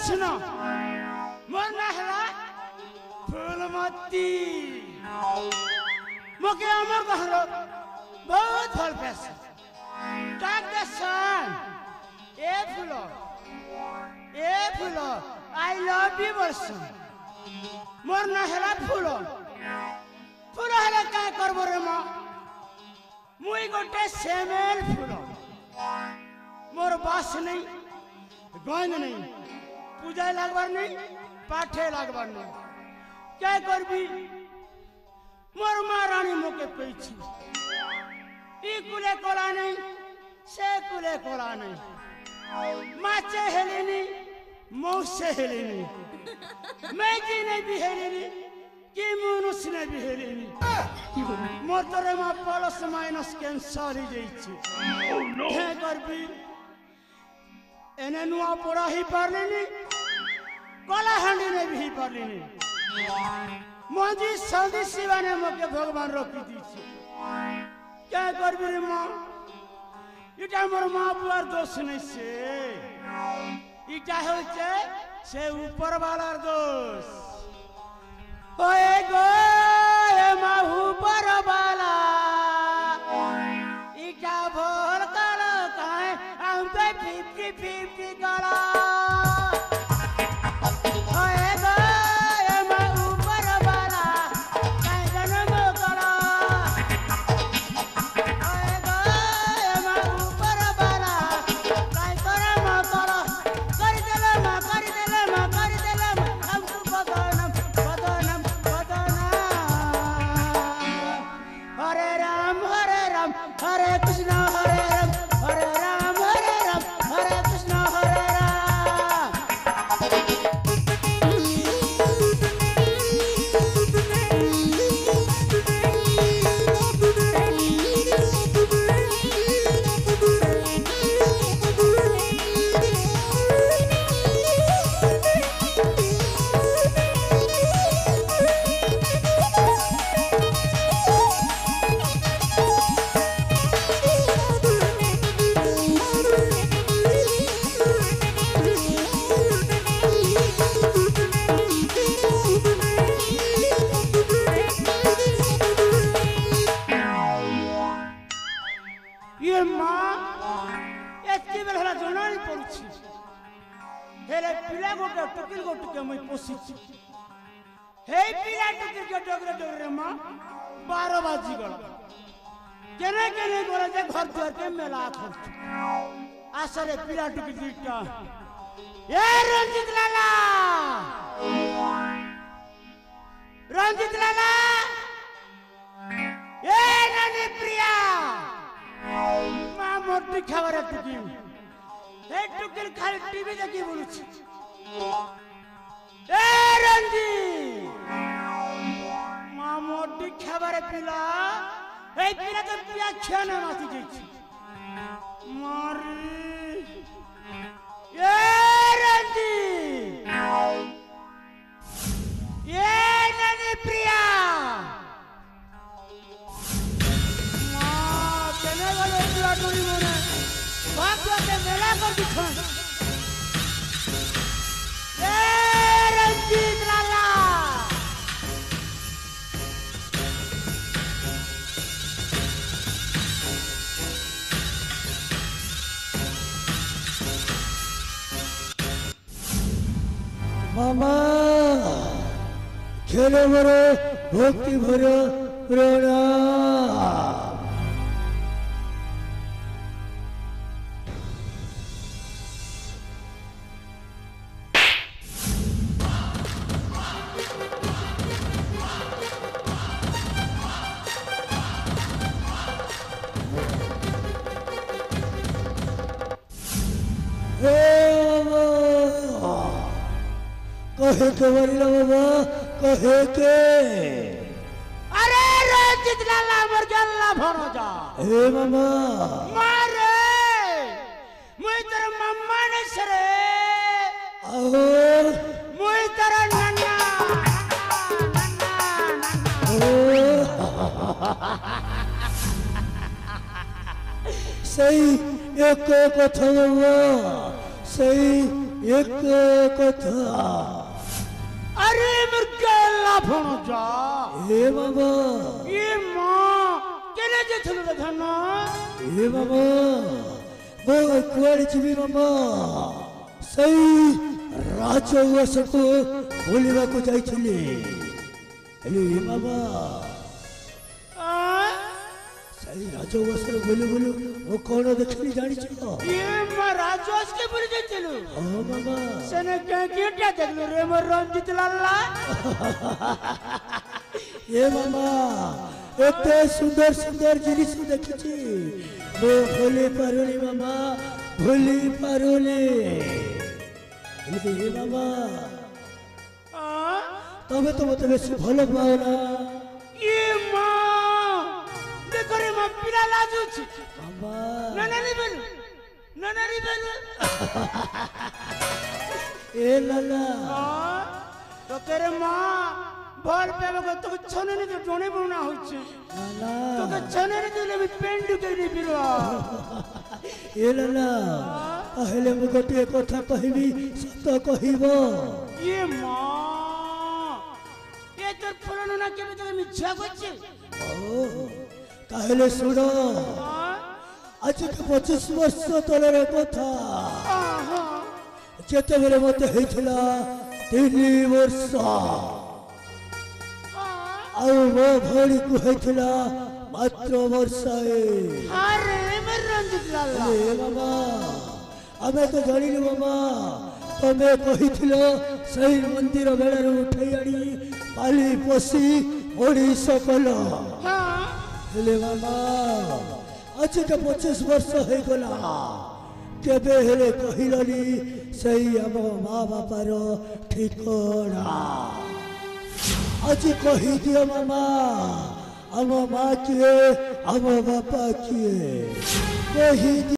सुनो मोर ना हला फूलमती मोके अमर कहरो बहुत भल पैस टाक दे सन ए फूलो आई लव यू वर्षन मोर ना हला फूलो हला काय करबो रे मां मुई गोटे सेमेल फूलो मोर बास नहीं गंध नहीं पूजा लगवार नहीं पाठे लगवार नहीं क्या करबी मोर मां रानी मोके पैछि ई कुले कोला नहीं से कुले कोला नहीं माचे हेलिनी मौसे हेलिनी मैं जी नहीं भी हेलिनी कि मुनुस नहीं भी हेलिनी मोर तोरे मां प्लस माइनस कैंसर ही जाइछि क्या करबी एने नुआ पड़ा ही पारलेनी कला हांडी ने भी पारलेनी मोजी सदी शिवा ने मोके भगवान रोकी दीछि क्या करबी रे मां इटा मोर मां बुआर दोष नहीं से इटा होचे से ऊपर वालार दोष ओए गो ए मां ऊपर वाला इटा भोल करो काहे हम पे 50-50 करो ओए गो ए मां ऊपर वाला काहे जन्म करो ओए गो ए मां ऊपर वाला काहे करम करो कर देले मां हमको बदनाम हरे राम हरे कृष्ण हरे राम हरे कृष्ण हरे राम ये मां एत्ती बेल हला जोना नहीं पड़ुछि हेले पिला गोटे टुकिल गोटे मैं पोसिछि हे पिला टुकिल के डगरे मां 12 बाजी गला केने गला जे घर द्वार के मेला खर्च आसरे पिला टुकिल दुईटा ए रंजित लाला ए नानी प्रिया मां मोटी खबर टुकिल ए टुकिल खाली टीवी देखी बोलुछि ए रंजित मां मोटी खबर पिला ए पिला तो पिया खाना मासी जाइछि मारी ए रंजित ए नानी प्रिया केने गले पिला टोरी मोने बाप के मेला कर दिखन ए रंजीत लाला मामा खेले मरे भक्ति भरा प्रणाम कहे के वरीला बाबा कहे के अरे रंजित लाला मर गल्ला भरो जा ए मामा मारे मुई तेरा मम्मा ने सरे और मुई तेरा नन्ना सही एक कथा बाबा सही एक कथा अरे मुर्गेला भणजा ए मामा ये मां केने जेथुल रे धन ए मामा मो कुआड़े जीवी मामा सही राजउवास को बोलिबा को जाइछिली हेलो ए मामा सही राजउवास बोलू बोलू ओ कोन देखली जानि छ ये मां राजवास के पुरी जेथुल हां मामा सने के केटा देखलु रे मोर रंजित लाला ए मामा एते सुंदर सुंदर जिनिस देखिछि मो भूली पारुनी मामा भूली पारुनी ए मामा तबे तो मते बेसी भलो पाओना ये मां देखो रे मां पिला लाजु छी मामा नानारी बेलु ए लाला तो तेरे मां भर पे को तो छने ने जोने बुना होछ लाला तो छने ने दिले भी पेंडु के नि बिरवा ए लाला पहले मु गोटे कथा कहबी सत कहिबो ये मां ये तोर फलनो ना केबे तो मिछा करछ ओ कहले सुनो आज के 25 वर्ष तलर कथा जेते बेले मते हेइथिला 3 वर्ष आउ मो भौरी को हेइथिला मात्र वर्षाए अरे मेर रंजित लाला ए मामा अबे तो जानिलु मामा तमे कहिथिलो सही मंदिर बेड़ार उठै आड़ी पाली पोसी ओडी सकल हां हेले मामा आज के 25 वर्ष हो गला केबे हेले कहिलनी सही हम माँ बापार ठिकाना आज कही दियो मामा हम माँ किए हम बापा किए कही